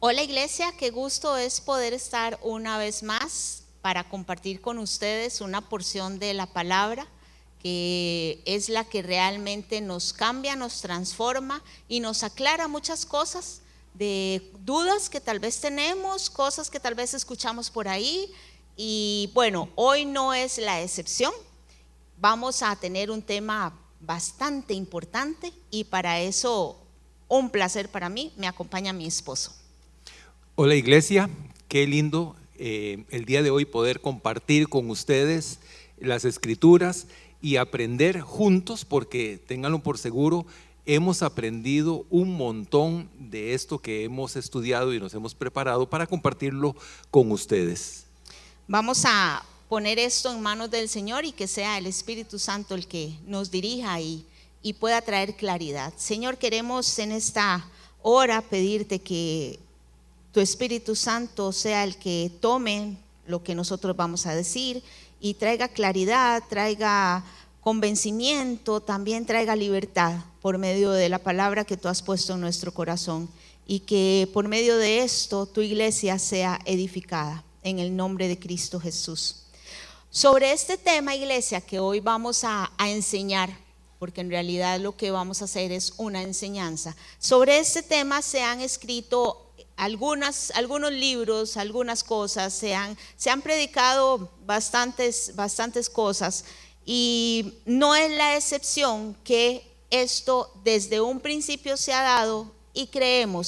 Hola iglesia, qué gusto es poder estar una vez más para compartir con ustedes una porción de la palabra que es la que realmente nos cambia, nos transforma y nos aclara muchas cosas de dudas que tal vez tenemos, cosas que tal vez escuchamos por ahí. Y bueno, hoy no es la excepción. Vamos a tener un tema bastante importante y para eso un placer para mí, me acompaña mi esposo. Hola iglesia, qué lindo el día de hoy poder compartir con ustedes las escrituras y aprender juntos, porque ténganlo por seguro, hemos aprendido un montón de esto que hemos estudiado y nos hemos preparado para compartirlo con ustedes. Vamos a poner esto en manos del Señor y que sea el Espíritu Santo el que nos dirija y pueda traer claridad. Señor, queremos en esta hora pedirte que tu Espíritu Santo sea el que tome lo que nosotros vamos a decir y traiga claridad, traiga convencimiento, también traiga libertad por medio de la palabra que tú has puesto en nuestro corazón, y que por medio de esto tu iglesia sea edificada en el nombre de Cristo Jesús. Sobre este tema, iglesia, que hoy vamos a enseñar, porque en realidad lo que vamos a hacer es una enseñanza. Sobre este tema se han escrito algunos libros, algunas cosas, se han predicado bastantes cosas, y no es la excepción que esto desde un principio se ha dado, y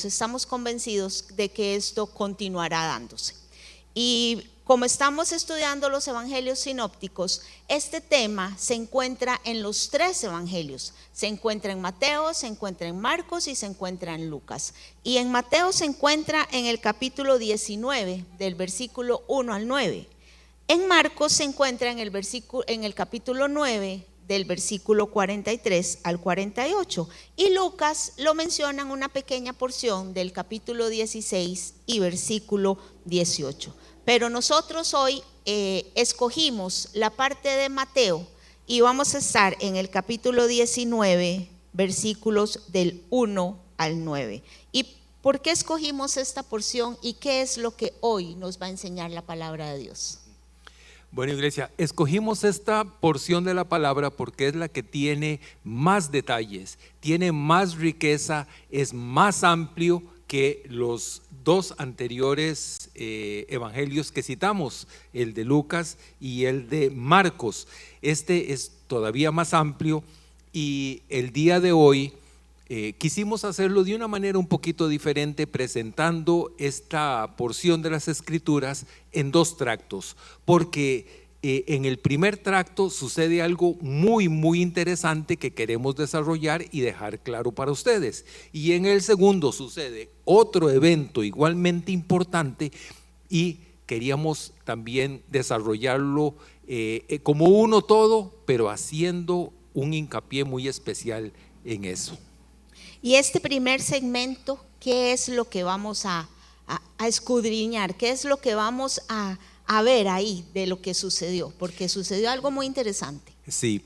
estamos convencidos de que esto continuará dándose. Y como estamos estudiando los evangelios sinópticos, este tema se encuentra en los tres evangelios. Se encuentra en Mateo, se encuentra en Marcos y se encuentra en Lucas. Y en Mateo se encuentra en el capítulo 19, del versículo 1 al 9. En Marcos se encuentra en el capítulo 9, del versículo 43 al 48. Y Lucas lo menciona en una pequeña porción del capítulo 16 y versículo 18. Pero nosotros hoy escogimos la parte de Mateo y vamos a estar en el capítulo 19, versículos del 1 al 9. ¿Y por qué escogimos esta porción y qué es lo que hoy nos va a enseñar la palabra de Dios? Bueno, iglesia, escogimos esta porción de la palabra porque es la que tiene más detalles, tiene más riqueza, es más amplio que los dos anteriores evangelios que citamos, el de Lucas y el de Marcos. Este es todavía más amplio, y el día de hoy quisimos hacerlo de una manera un poquito diferente, presentando esta porción de las escrituras en dos tractos, porque en el primer tracto sucede algo muy interesante que queremos desarrollar y dejar claro para ustedes, y en el segundo sucede otro evento igualmente importante, y queríamos también desarrollarlo como uno todo, pero haciendo un hincapié muy especial en eso. Y este primer segmento, ¿qué es lo que vamos a escudriñar? ¿Qué es lo que vamos a ver ahí de lo que sucedió? Porque sucedió algo muy interesante. Sí,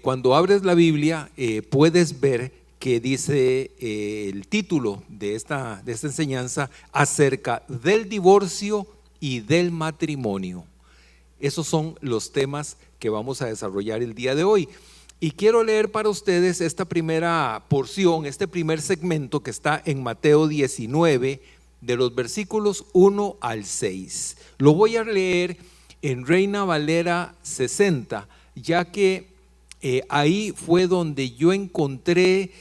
cuando abres la Biblia puedes ver que dice el título de esta enseñanza acerca del divorcio y del matrimonio. Esos son los temas que vamos a desarrollar el día de hoy. Y quiero leer para ustedes esta primera porción, este primer segmento que está en Mateo 19, de los versículos 1 al 6. Lo voy a leer en Reina Valera 60, ya que ahí fue donde yo encontré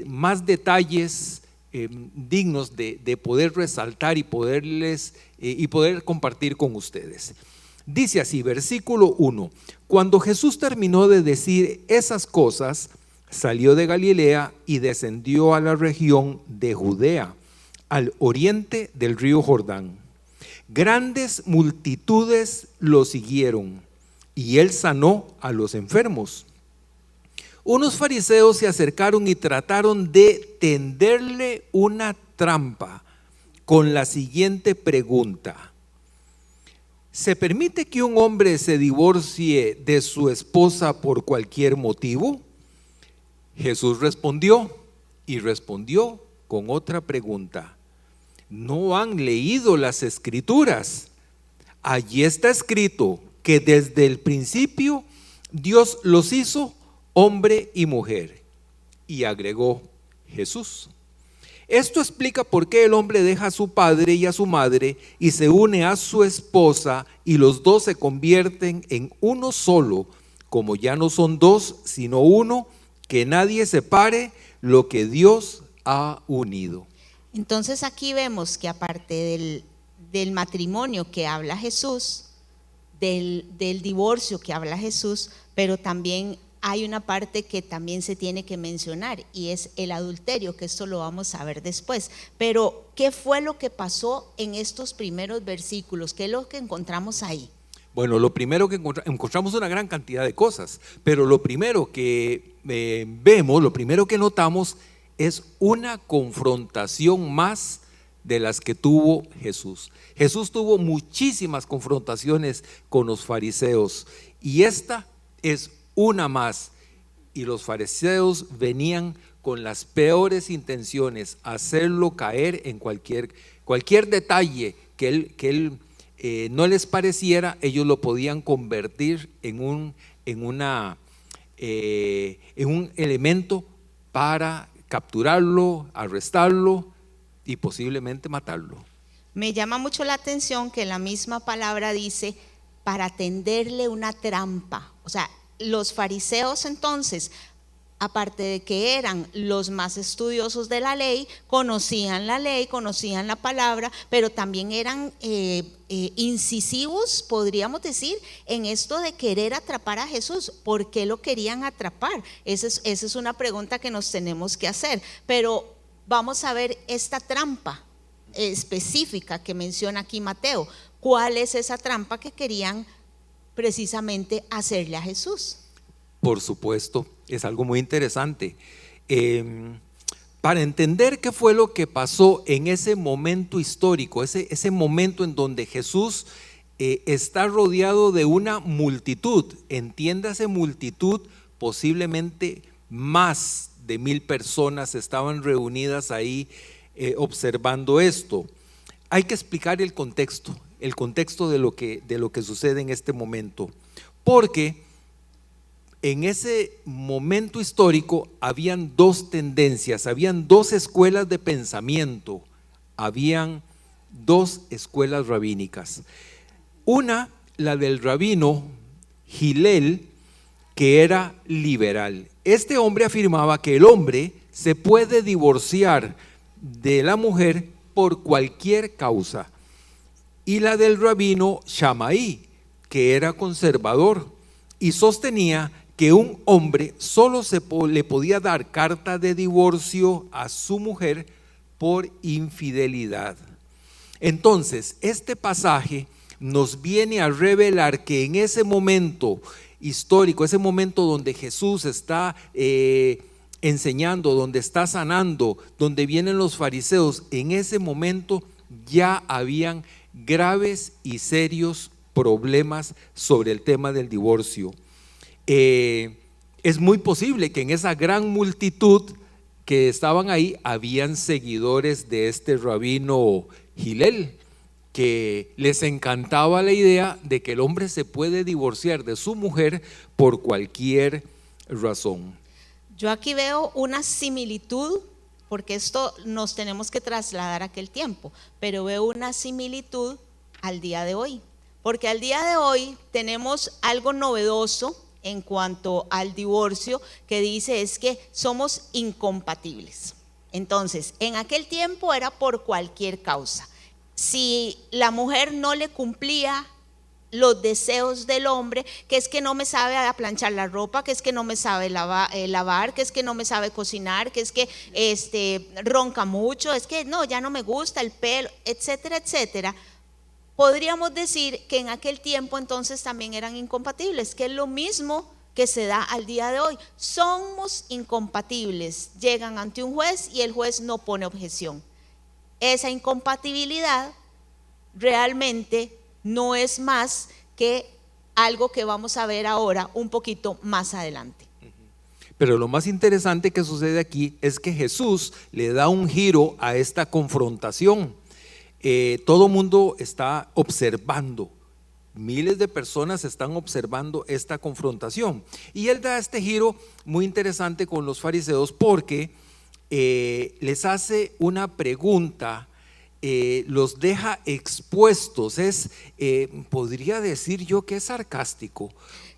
más detalles dignos de poder resaltar y poder compartir con ustedes. Dice así, versículo 1: Cuando Jesús terminó de decir esas cosas, salió de Galilea y descendió a la región de Judea, al oriente del río Jordán. Grandes multitudes lo siguieron, y él sanó a los enfermos. Unos fariseos se acercaron y trataron de tenderle una trampa con la siguiente pregunta: ¿se permite que un hombre se divorcie de su esposa por cualquier motivo? Jesús respondió con otra pregunta: ¿no han leído las Escrituras? Allí está escrito que desde el principio Dios los hizo hombre y mujer. Y agregó Jesús. Esto explica por qué el hombre deja a su padre y a su madre y se une a su esposa y los dos se convierten en uno solo, como ya no son dos sino uno, que nadie separe lo que Dios ha unido. Entonces aquí vemos que aparte del matrimonio que habla Jesús, del divorcio que habla Jesús, pero también hay una parte que también se tiene que mencionar y es el adulterio, que esto lo vamos a ver después. Pero ¿qué fue lo que pasó en estos primeros versículos? ¿Qué es lo que encontramos ahí? Bueno, lo primero que encontramos una gran cantidad de cosas, pero lo primero que vemos, lo primero que notamos es una confrontación más de las que tuvo Jesús. Jesús tuvo muchísimas confrontaciones con los fariseos y esta es una más, y los fariseos venían con las peores intenciones, hacerlo caer en cualquier detalle que él no les pareciera. Ellos lo podían convertir en un elemento para capturarlo, arrestarlo y posiblemente matarlo. Me llama mucho la atención que la misma palabra dice para tenderle una trampa. O sea, los fariseos entonces, aparte de que eran los más estudiosos de la ley, conocían la palabra, pero también eran incisivos, podríamos decir, en esto de querer atrapar a Jesús. ¿Por qué lo querían atrapar? Esa es una pregunta que nos tenemos que hacer. Pero vamos a ver esta trampa específica que menciona aquí Mateo. ¿Cuál es esa trampa que querían precisamente hacerle a Jesús? Por supuesto, es algo muy interesante. Para entender qué fue lo que pasó en ese momento histórico, ese momento en donde Jesús está rodeado de una multitud, entiéndase multitud, posiblemente más de 1000 personas estaban reunidas ahí observando esto. Hay que explicar el contexto de lo que sucede en este momento, porque en ese momento histórico habían dos tendencias, habían dos escuelas de pensamiento, habían dos escuelas rabínicas. Una, la del rabino Hillel, que era liberal. Este hombre afirmaba que el hombre se puede divorciar de la mujer por cualquier causa. Y la del rabino Shammai, que era conservador y sostenía que un hombre solo le podía dar carta de divorcio a su mujer por infidelidad. Entonces, este pasaje nos viene a revelar que en ese momento histórico, ese momento donde Jesús está enseñando, donde está sanando, donde vienen los fariseos, en ese momento ya habían graves y serios problemas sobre el tema del divorcio. Es muy posible que en esa gran multitud que estaban ahí habían seguidores de este rabino Hillel, que les encantaba la idea de que el hombre se puede divorciar de su mujer por cualquier razón. Yo aquí veo una similitud, porque esto nos tenemos que trasladar a aquel tiempo, pero veo una similitud al día de hoy, porque al día de hoy tenemos algo novedoso en cuanto al divorcio, que dice es que somos incompatibles. Entonces, en aquel tiempo era por cualquier causa. Si la mujer no le cumplía los deseos del hombre, que es que no me sabe planchar la ropa, que es que no me sabe lavar, que es que no me sabe cocinar, que es que ronca mucho, es que no, ya no me gusta el pelo, etcétera, etcétera. Podríamos decir que en aquel tiempo entonces también eran incompatibles, que es lo mismo que se da al día de hoy. Somos incompatibles, llegan ante un juez y el juez no pone objeción. Esa incompatibilidad realmente no es más que algo que vamos a ver ahora un poquito más adelante. Pero lo más interesante que sucede aquí es que Jesús le da un giro a esta confrontación. todo mundo está observando. Miles de personas están observando esta confrontación. Y él da este giro muy interesante con los fariseos porque les hace una pregunta, los deja expuestos. Podría decir yo que es sarcástico.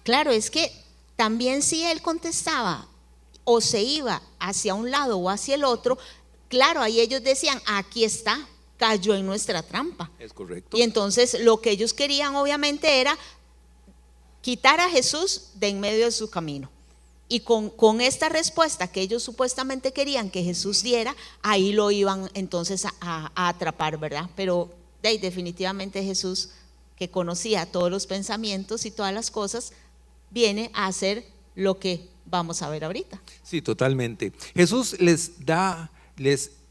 Claro, es que también si él contestaba o se iba hacia un lado o hacia el otro, claro, ahí ellos decían, aquí está, cayó en nuestra trampa. Es correcto. Y entonces lo que ellos querían obviamente era quitar a Jesús de en medio de su camino. Y con esta respuesta que ellos supuestamente querían que Jesús diera, ahí lo iban entonces a atrapar, ¿verdad? Pero definitivamente Jesús, que conocía todos los pensamientos y todas las cosas, viene a hacer lo que vamos a ver ahorita. Sí, totalmente. Jesús les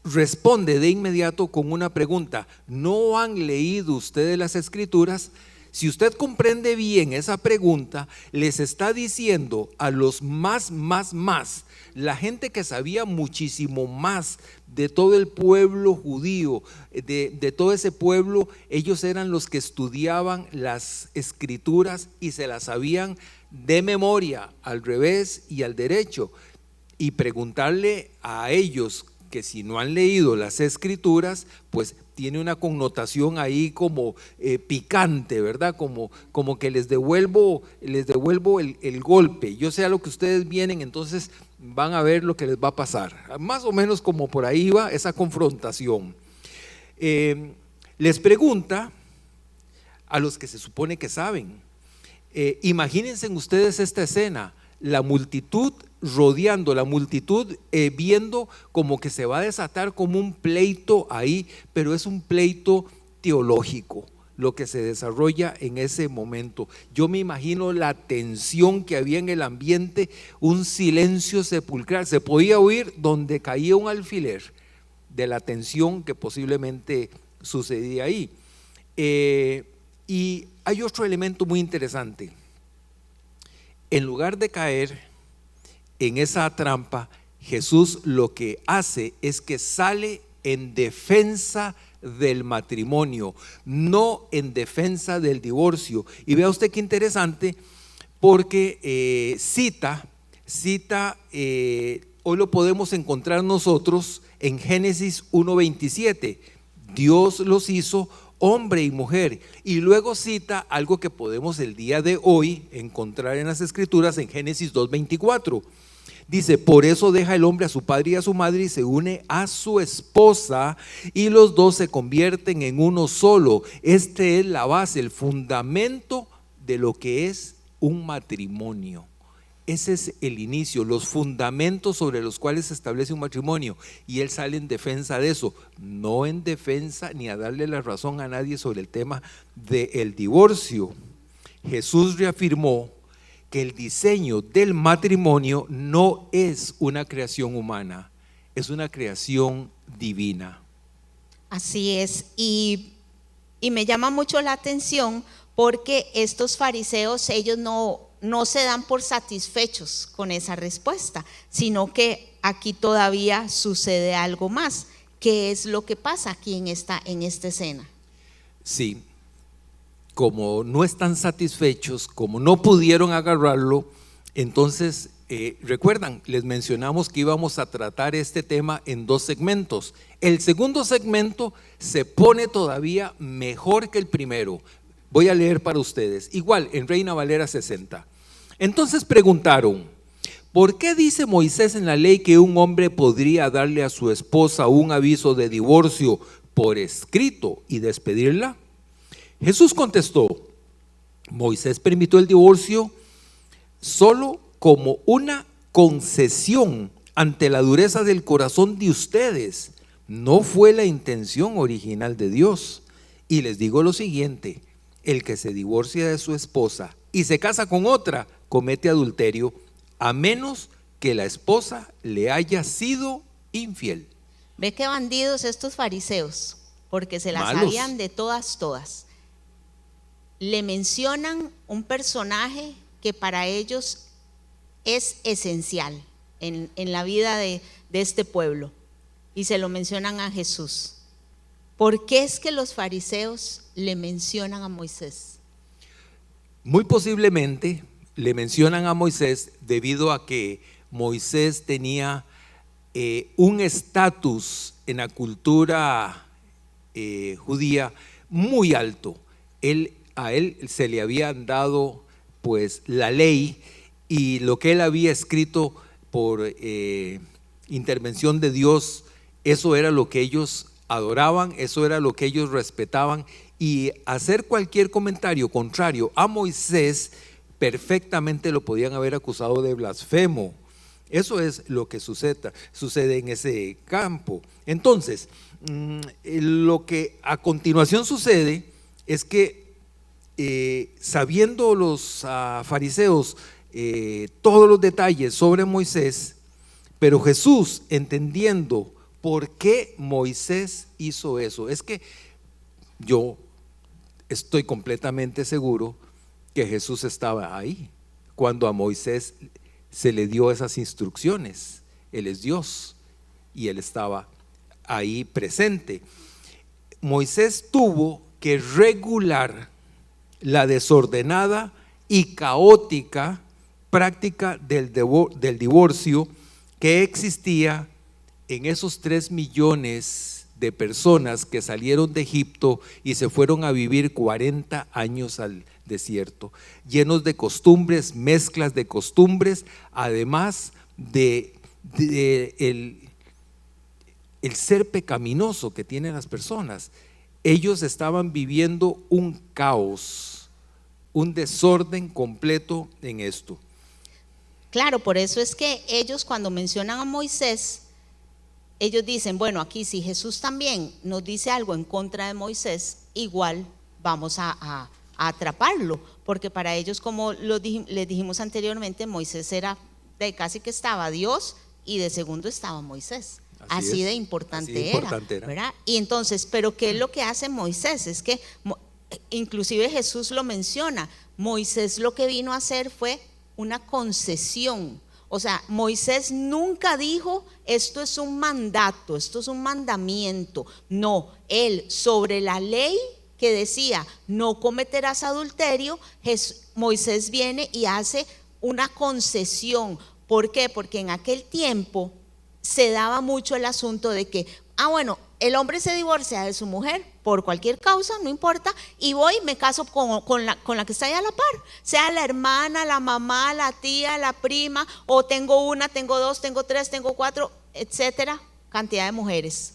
responde de inmediato con una pregunta. ¿No han leído ustedes las Escrituras? Si usted comprende bien esa pregunta, les está diciendo a los más, la gente que sabía muchísimo más de todo el pueblo judío, de todo ese pueblo, ellos eran los que estudiaban las Escrituras y se las sabían de memoria, al revés y al derecho. Y preguntarle a ellos que si no han leído las Escrituras, pues tiene una connotación ahí como picante, ¿verdad? Como que les devuelvo el golpe. Yo sé a lo que ustedes vienen, entonces van a ver lo que les va a pasar. Más o menos como por ahí va esa confrontación. Les pregunta a los que se supone que saben. Imagínense ustedes esta escena, la multitud rodeando, la multitud viendo como que se va a desatar como un pleito ahí, pero es un pleito teológico lo que se desarrolla en ese momento. Yo me imagino la tensión que había en el ambiente, un silencio sepulcral, se podía oír donde caía un alfiler de la tensión que posiblemente sucedía ahí. Y hay otro elemento muy interesante. En lugar de caer en esa trampa, Jesús lo que hace es que sale en defensa del matrimonio, no en defensa del divorcio. Y vea usted qué interesante, porque cita, hoy lo podemos encontrar nosotros en Génesis 1:27. Dios los hizo hombre y mujer, y luego cita algo que podemos el día de hoy encontrar en las Escrituras en Génesis 2:24. Dice: por eso deja el hombre a su padre y a su madre y se une a su esposa y los dos se convierten en uno solo. Este es la base, el fundamento de lo que es un matrimonio. Ese es el inicio, los fundamentos sobre los cuales se establece un matrimonio. Y él sale en defensa de eso, no en defensa ni a darle la razón a nadie sobre el tema del divorcio. Jesús reafirmó que el diseño del matrimonio no es una creación humana, es una creación divina. Así es, y me llama mucho la atención porque estos fariseos, ellos no se dan por satisfechos con esa respuesta, sino que aquí todavía sucede algo más. ¿Qué es lo que pasa aquí en esta escena? Sí, como no están satisfechos, como no pudieron agarrarlo, entonces recuerdan, les mencionamos que íbamos a tratar este tema en 2 segmentos. El segundo segmento se pone todavía mejor que el primero. Voy a leer para ustedes, igual en Reina Valera 60. Entonces preguntaron: ¿por qué dice Moisés en la ley que un hombre podría darle a su esposa un aviso de divorcio por escrito y despedirla? Jesús contestó: Moisés permitió el divorcio solo como una concesión ante la dureza del corazón de ustedes. No fue la intención original de Dios. Y les digo lo siguiente: el que se divorcia de su esposa y se casa con otra comete adulterio, a menos que la esposa le haya sido infiel. Ve qué bandidos estos fariseos, porque se las Malos. sabían de todas. Le mencionan un personaje que para ellos es esencial en la vida de este pueblo, y se lo mencionan a Jesús. ¿Por qué es que los fariseos le mencionan a Moisés? Muy posiblemente le mencionan a Moisés debido a que Moisés tenía un estatus en la cultura judía muy alto. A él se le habían dado pues la ley, y lo que él había escrito por intervención de Dios, eso era lo que ellos adoraban, eso era lo que ellos respetaban, y hacer cualquier comentario contrario a Moisés perfectamente lo podían haber acusado de blasfemo. Eso es lo que sucede en ese campo. Entonces, lo que a continuación sucede es que sabiendo los fariseos todos los detalles sobre Moisés, pero Jesús entendiendo por qué Moisés hizo eso, es que yo estoy completamente seguro que Jesús estaba ahí cuando a Moisés se le dio esas instrucciones. Él es Dios y él estaba ahí presente. Moisés tuvo que regular la desordenada y caótica práctica del divorcio que existía en esos 3 millones de personas que salieron de Egipto y se fueron a vivir 40 años al desierto, llenos de costumbres, mezclas de costumbres, además de el ser pecaminoso que tienen las personas. Ellos estaban viviendo un caos, un desorden completo en esto. Claro, por eso es que ellos cuando mencionan a Moisés, ellos dicen, bueno, aquí si Jesús también nos dice algo en contra de Moisés, igual vamos a atraparlo, porque para ellos, como les dijimos anteriormente, Moisés era casi que estaba Dios y de segundo estaba Moisés. Así de importante era, ¿verdad? Y entonces, pero ¿qué es lo que hace Moisés? Es que inclusive Jesús lo menciona, Moisés lo que vino a hacer fue una concesión. O sea, Moisés nunca dijo esto es un mandato, esto es un mandamiento. No, él sobre la ley que decía no cometerás adulterio, Moisés viene y hace una concesión. ¿Por qué? Porque en aquel tiempo se daba mucho el asunto de que, bueno, el hombre se divorcia de su mujer por cualquier causa, no importa, y voy y me caso con la que está ahí a la par, sea la hermana, la mamá, la tía, la prima, o tengo una, tengo dos, tengo tres, tengo cuatro, etcétera, cantidad de mujeres.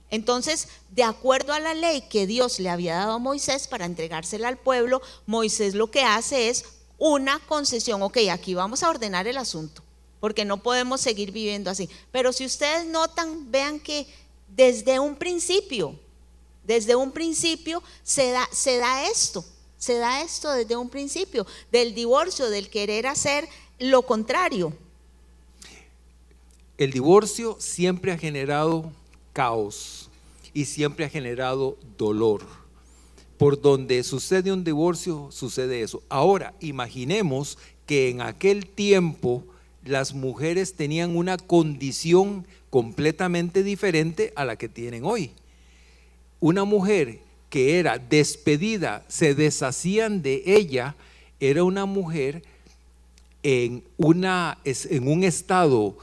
Entonces, de acuerdo a la ley que Dios le había dado a Moisés para entregársela al pueblo, Moisés lo que hace es una concesión. Ok, aquí vamos a ordenar el asunto, porque no podemos seguir viviendo así. Pero si ustedes notan, vean que desde un principio se da esto desde un principio, del divorcio, del querer hacer lo contrario. El divorcio siempre ha generado caos y siempre ha generado dolor. Por donde sucede un divorcio, sucede eso. Ahora, imaginemos que en aquel tiempo las mujeres tenían una condición completamente diferente a la que tienen hoy. Una mujer que era despedida, se deshacían de ella, era una mujer en un estado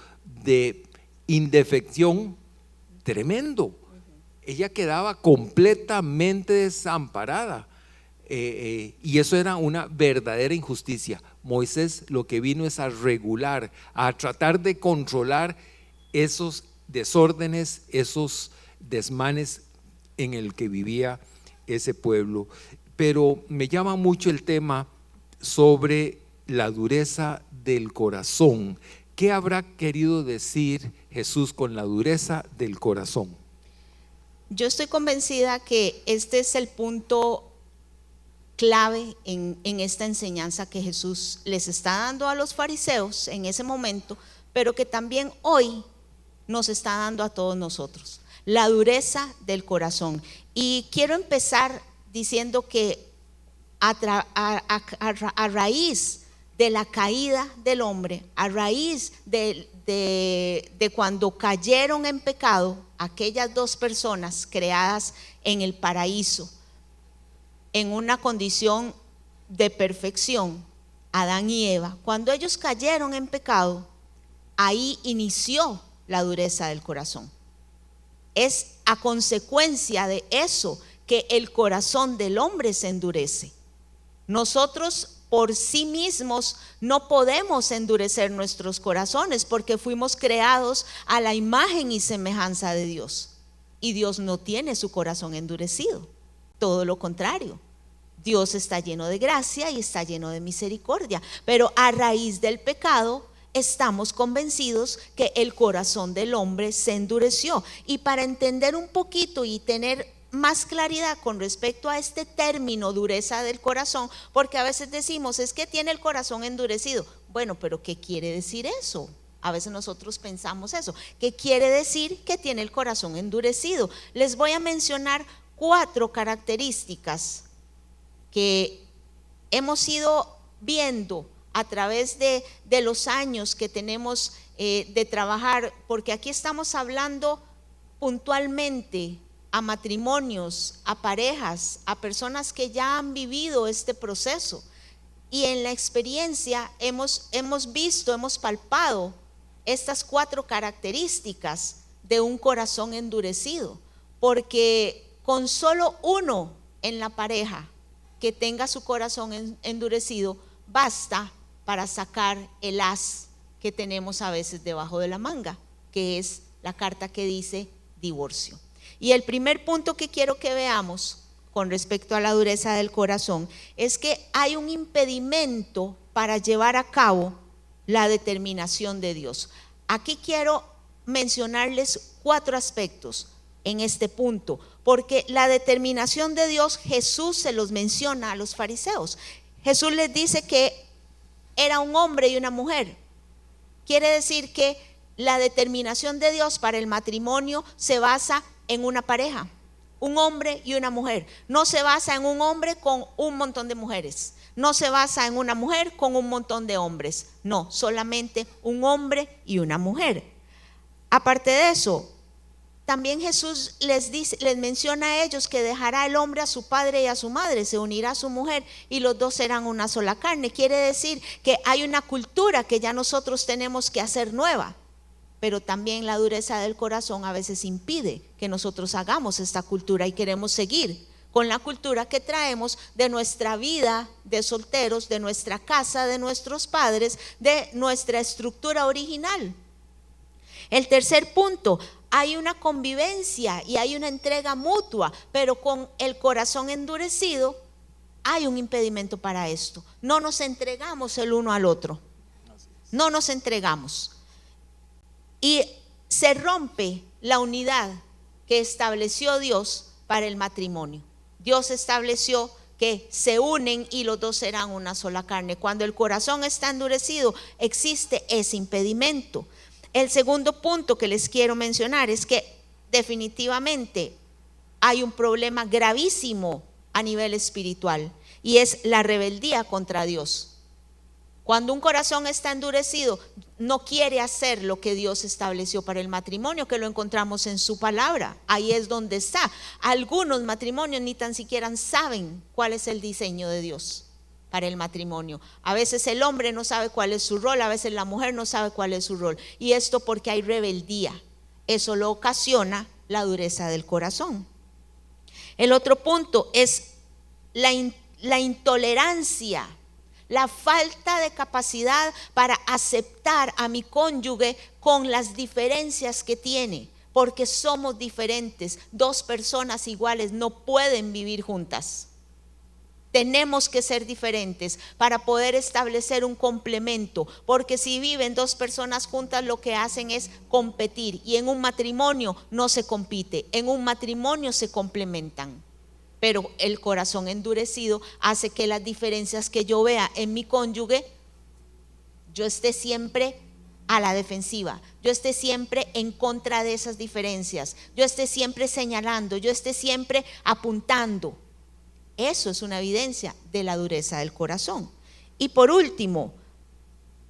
de indefección tremendo. Ella quedaba completamente desamparada, y eso era una verdadera injusticia. Moisés lo que vino es a regular, a tratar de controlar esos desórdenes, esos desmanes en el que vivía ese pueblo. Pero me llama mucho el tema sobre la dureza del corazón. ¿Qué habrá querido decir Jesús con la dureza del corazón? Yo estoy convencida que este es el punto clave en esta enseñanza que Jesús les está dando a los fariseos en ese momento, pero que también hoy nos está dando a todos nosotros, la dureza del corazón. Y quiero empezar diciendo que a raíz de la caída del hombre, a raíz de cuando cayeron en pecado, aquellas dos personas creadas en el paraíso, en una condición de perfección, Adán y Eva, cuando ellos cayeron en pecado, ahí inició la dureza del corazón. Es a consecuencia de eso que el corazón del hombre se endurece. Nosotros por sí mismos no podemos endurecer nuestros corazones porque fuimos creados a la imagen y semejanza de Dios. Y Dios no tiene su corazón endurecido, todo lo contrario. Dios está lleno de gracia y está lleno de misericordia, pero a raíz del pecado estamos convencidos que el corazón del hombre se endureció. Y para entender un poquito y tener más claridad con respecto a este término dureza del corazón, porque a veces decimos, es que tiene el corazón endurecido. Bueno, pero ¿qué quiere decir eso? A veces nosotros pensamos eso. ¿Qué quiere decir que tiene el corazón endurecido? Les voy a mencionar 4 características que hemos ido viendo a través de los años que tenemos de trabajar, porque aquí estamos hablando puntualmente a matrimonios, a parejas, a personas que ya han vivido este proceso, y en la experiencia hemos visto, hemos palpado estas 4 características de un corazón endurecido, porque con solo uno en la pareja que tenga su corazón endurecido basta para sacar el as que tenemos a veces debajo de la manga, que es la carta que dice divorcio. Y el primer punto que quiero que veamos con respecto a la dureza del corazón es que hay un impedimento para llevar a cabo la determinación de Dios. Aquí quiero mencionarles 4 aspectos en este punto, porque la determinación de Dios, Jesús se los menciona a los fariseos. Jesús les dice que era un hombre y una mujer. Quiere decir que la determinación de Dios para el matrimonio se basa en una pareja, un hombre y una mujer. No se basa en un hombre con un montón de mujeres, no se basa en una mujer con un montón de hombres, no, solamente un hombre y una mujer. Aparte de eso, también Jesús les menciona a ellos que dejará el hombre a su padre y a su madre, se unirá a su mujer y los dos serán una sola carne. Quiere decir que hay una cultura que ya nosotros tenemos que hacer nueva, pero también la dureza del corazón a veces impide que nosotros hagamos esta cultura y queremos seguir con la cultura que traemos de nuestra vida de solteros, de nuestra casa, de nuestros padres, de nuestra estructura original. El tercer punto, hay una convivencia y hay una entrega mutua, pero con el corazón endurecido hay un impedimento para esto. No nos entregamos el uno al otro, no nos entregamos. Y se rompe la unidad que estableció Dios para el matrimonio. Dios estableció que se unen y los dos serán una sola carne. Cuando el corazón está endurecido, existe ese impedimento. El segundo punto que les quiero mencionar es que definitivamente hay un problema gravísimo a nivel espiritual y es la rebeldía contra Dios. Cuando un corazón está endurecido, no quiere hacer lo que Dios estableció para el matrimonio, que lo encontramos en su palabra. Ahí es donde está. Algunos matrimonios ni tan siquiera saben cuál es el diseño de Dios para el matrimonio. A veces el hombre no sabe cuál es su rol, a veces la mujer no sabe cuál es su rol. Y esto porque hay rebeldía. Eso lo ocasiona la dureza del corazón. El otro punto es la intolerancia, la falta de capacidad para aceptar a mi cónyuge con las diferencias que tiene, porque somos diferentes. 2 personas iguales no pueden vivir juntas. Tenemos que ser diferentes para poder establecer un complemento, porque si viven 2 personas juntas lo que hacen es competir, y en un matrimonio no se compite, en un matrimonio se complementan. Pero el corazón endurecido hace que las diferencias que yo vea en mi cónyuge, yo esté siempre a la defensiva, yo esté siempre en contra de esas diferencias, yo esté siempre señalando, yo esté siempre apuntando. Eso es una evidencia de la dureza del corazón. Y por último,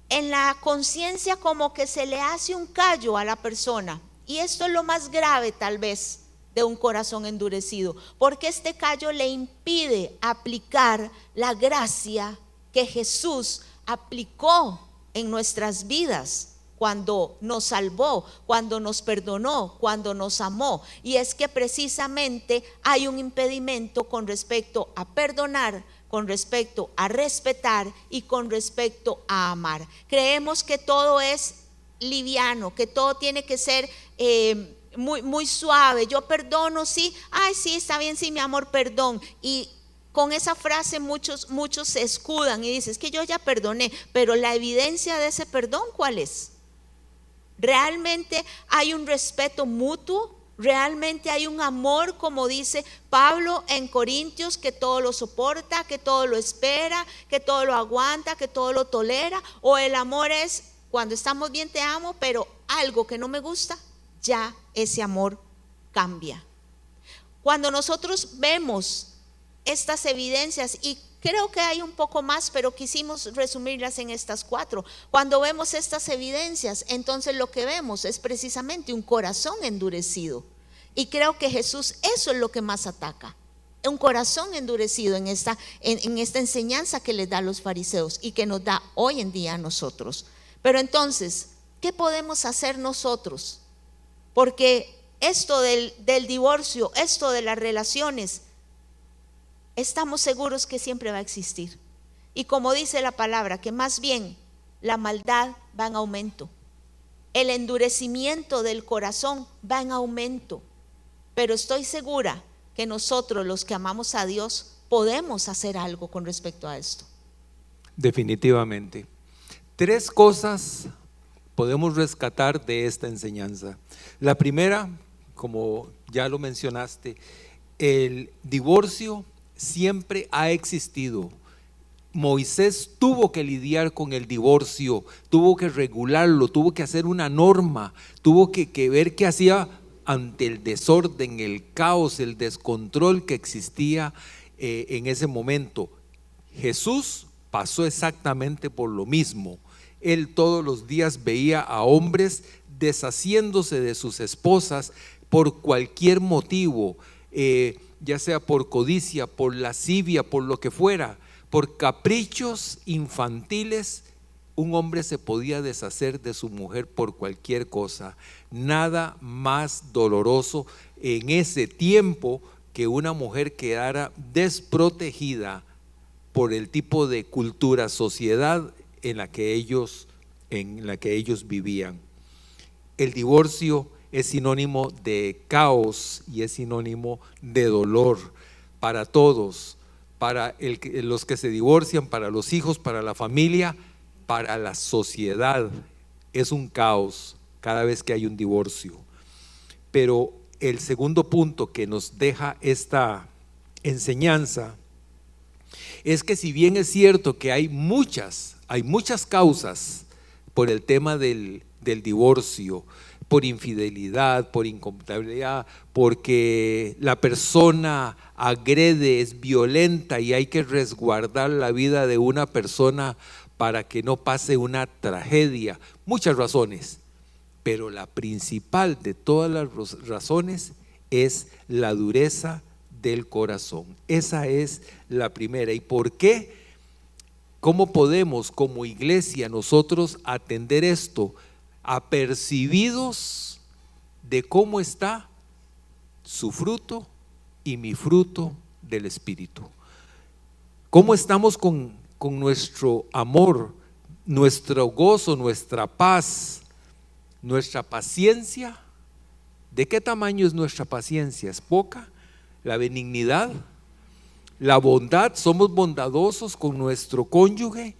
en la conciencia como que se le hace un callo a la persona. Y esto es lo más grave tal vez de un corazón endurecido, porque este callo le impide aplicar la gracia que Jesús aplicó en nuestras vidas cuando nos salvó, cuando nos perdonó, cuando nos amó. Y es que precisamente hay un impedimento con respecto a perdonar, con respecto a respetar y con respecto a amar. Creemos que todo es liviano, que todo tiene que ser muy suave. Yo perdono, sí, ay, sí, está bien, sí, mi amor, perdón. Y con esa frase muchos se escudan y dicen, es que yo ya perdoné, pero la evidencia de ese perdón, ¿cuál es? ¿Realmente hay un respeto mutuo? ¿Realmente hay un amor, como dice Pablo en Corintios, que todo lo soporta, que todo lo espera, que todo lo aguanta, que todo lo tolera? ¿O el amor es cuando estamos bien te amo, pero algo que no me gusta, ya ese amor cambia? Cuando nosotros vemos estas evidencias, y creo que hay un poco más, pero quisimos resumirlas en estas 4. Cuando vemos estas evidencias, entonces lo que vemos es precisamente un corazón endurecido. Y creo que Jesús eso es lo que más ataca. Un corazón endurecido en esta enseñanza que les da a los fariseos y que nos da hoy en día a nosotros. Pero entonces, ¿qué podemos hacer nosotros? Porque esto del divorcio, esto de las relaciones, estamos seguros que siempre va a existir. Y como dice la palabra, que más bien la maldad va en aumento, el endurecimiento del corazón va en aumento. Pero estoy segura que nosotros, los que amamos a Dios, podemos hacer algo con respecto a esto. Definitivamente. 3 cosas podemos rescatar de esta enseñanza. La primera, como ya lo mencionaste, el divorcio siempre ha existido. Moisés tuvo que lidiar con el divorcio, tuvo que regularlo, tuvo que hacer una norma, tuvo que ver qué hacía ante el desorden, el caos, el descontrol que existía en ese momento. Jesús pasó exactamente por lo mismo. Él todos los días veía a hombres deshaciéndose de sus esposas por cualquier motivo, ya sea por codicia, por lascivia, por lo que fuera, por caprichos infantiles. Un hombre se podía deshacer de su mujer por cualquier cosa. Nada más doloroso en ese tiempo que una mujer quedara desprotegida por el tipo de cultura, sociedad en la que ellos vivían. El divorcio es sinónimo de caos y es sinónimo de dolor para todos, para los que se divorcian, para los hijos, para la familia, para la sociedad. Es un caos cada vez que hay un divorcio. Pero el segundo punto que nos deja esta enseñanza es que, si bien es cierto que hay muchas causas por el tema del divorcio, por infidelidad, por incompatibilidad, porque la persona agrede, es violenta y hay que resguardar la vida de una persona para que no pase una tragedia, muchas razones, pero la principal de todas las razones es la dureza del corazón. Esa es la primera. ¿Y por qué? ¿Cómo podemos como iglesia nosotros atender esto? Apercibidos de cómo está su fruto y mi fruto del Espíritu. ¿Cómo estamos con nuestro amor, nuestro gozo, nuestra paz, nuestra paciencia? ¿De qué tamaño es nuestra paciencia? ¿Es poca? ¿La benignidad? ¿La bondad? ¿Somos bondadosos con nuestro cónyuge?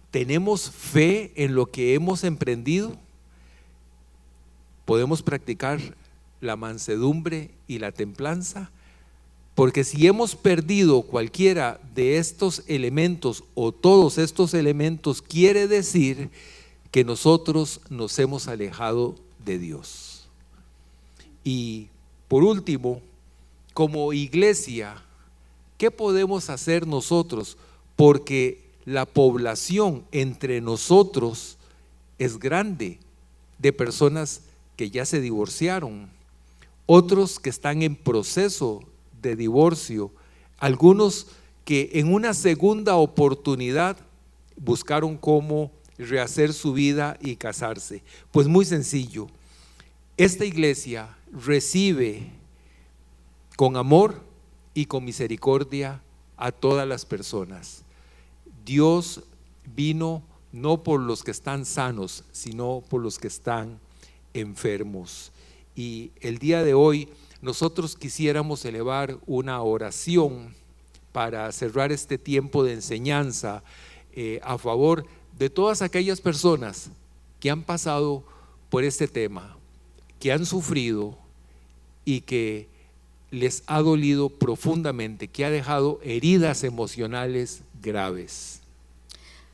¿Tenemos fe en lo que hemos emprendido? ¿Podemos practicar la mansedumbre y la templanza? Porque si hemos perdido cualquiera de estos elementos o todos estos elementos, quiere decir que nosotros nos hemos alejado de Dios. Y por último, como iglesia, ¿qué podemos hacer nosotros? Porque la población entre nosotros es grande, de personas que ya se divorciaron, otros que están en proceso de divorcio, algunos que en una segunda oportunidad buscaron cómo rehacer su vida y casarse. Pues muy sencillo, esta iglesia recibe con amor y con misericordia a todas las personas. Dios vino no por los que están sanos, sino por los que están enfermos. Y el día de hoy nosotros quisiéramos elevar una oración para cerrar este tiempo de enseñanza a favor de todas aquellas personas que han pasado por este tema, que han sufrido y que les ha dolido profundamente, que ha dejado heridas emocionales graves.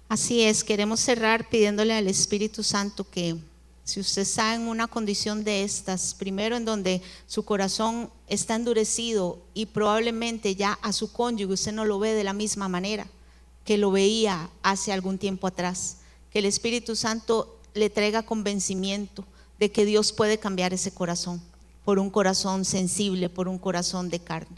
Así es, queremos cerrar pidiéndole al Espíritu Santo que si usted está en una condición de estas, primero en donde su corazón está endurecido y probablemente ya a su cónyuge usted no lo ve de la misma manera que lo veía hace algún tiempo atrás, que el Espíritu Santo le traiga convencimiento de que Dios puede cambiar ese corazón por un corazón sensible, por un corazón de carne.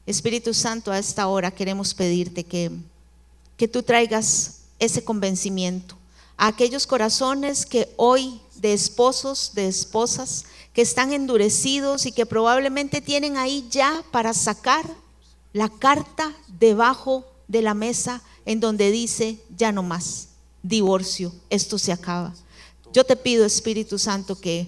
Espíritu Santo, a esta hora queremos pedirte que tú traigas ese convencimiento a aquellos corazones que hoy, de esposos, de esposas, que están endurecidos y que probablemente tienen ahí ya para sacar la carta debajo de la mesa en donde dice ya no más, divorcio, esto se acaba. Yo te pido, Espíritu Santo, que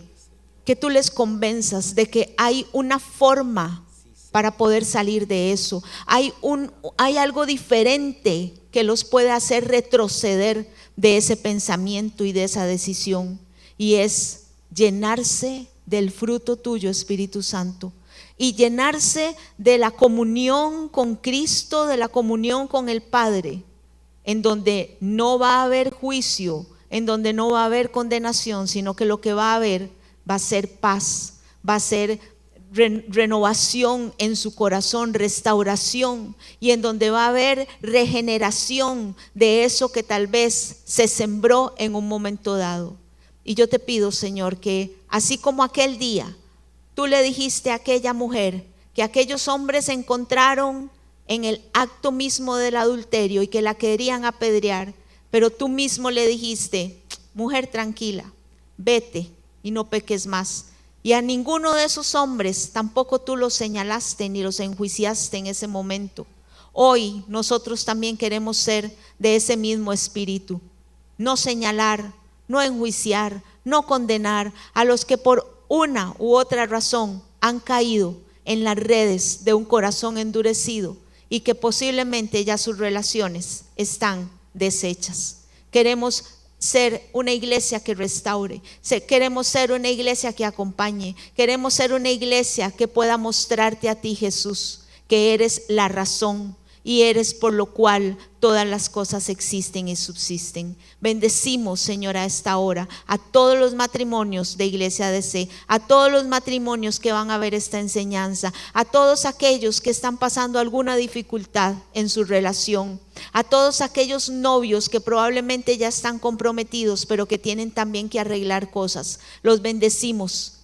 tú les convenzas de que hay una forma para poder salir de eso. Hay algo diferente que los puede hacer retroceder de ese pensamiento y de esa decisión, y es llenarse del fruto tuyo, Espíritu Santo, y llenarse de la comunión con Cristo, de la comunión con el Padre, en donde no va a haber juicio, en donde no va a haber condenación, sino que lo que va a haber va a ser paz, va a ser renovación en su corazón, restauración, y en donde va a haber regeneración de eso que tal vez se sembró en un momento dado. Y yo te pido, Señor, que así como aquel día tú le dijiste a aquella mujer que aquellos hombres se encontraron en el acto mismo del adulterio y que la querían apedrear, pero tú mismo le dijiste: mujer, tranquila, vete y no peques más. Y a ninguno de esos hombres tampoco tú los señalaste ni los enjuiciaste en ese momento. Hoy nosotros también queremos ser de ese mismo espíritu, no señalar, no enjuiciar, no condenar a los que por una u otra razón han caído en las redes de un corazón endurecido y que posiblemente ya sus relaciones están deshechas. Queremos ser una iglesia que restaure, queremos ser una iglesia que acompañe, queremos ser una iglesia que pueda mostrarte a ti, Jesús, que eres la razón y eres por lo cual todas las cosas existen y subsisten. Bendecimos, Señor, a esta hora a todos los matrimonios de Iglesia DC, a todos los matrimonios que van a ver esta enseñanza, a todos aquellos que están pasando alguna dificultad en su relación, a todos aquellos novios que probablemente ya están comprometidos pero que tienen también que arreglar cosas. Los bendecimos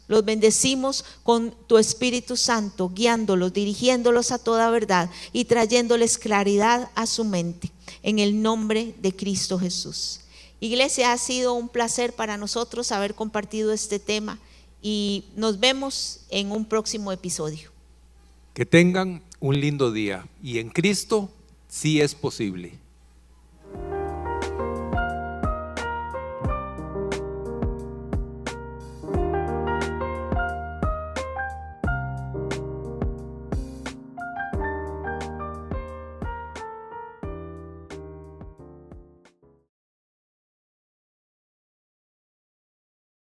con tu Espíritu Santo, guiándolos, dirigiéndolos a toda verdad y trayéndoles claridad a su mente, en el nombre de Cristo Jesús. Iglesia, ha sido un placer para nosotros haber compartido este tema y nos vemos en un próximo episodio. Que tengan un lindo día, y en Cristo sí es posible.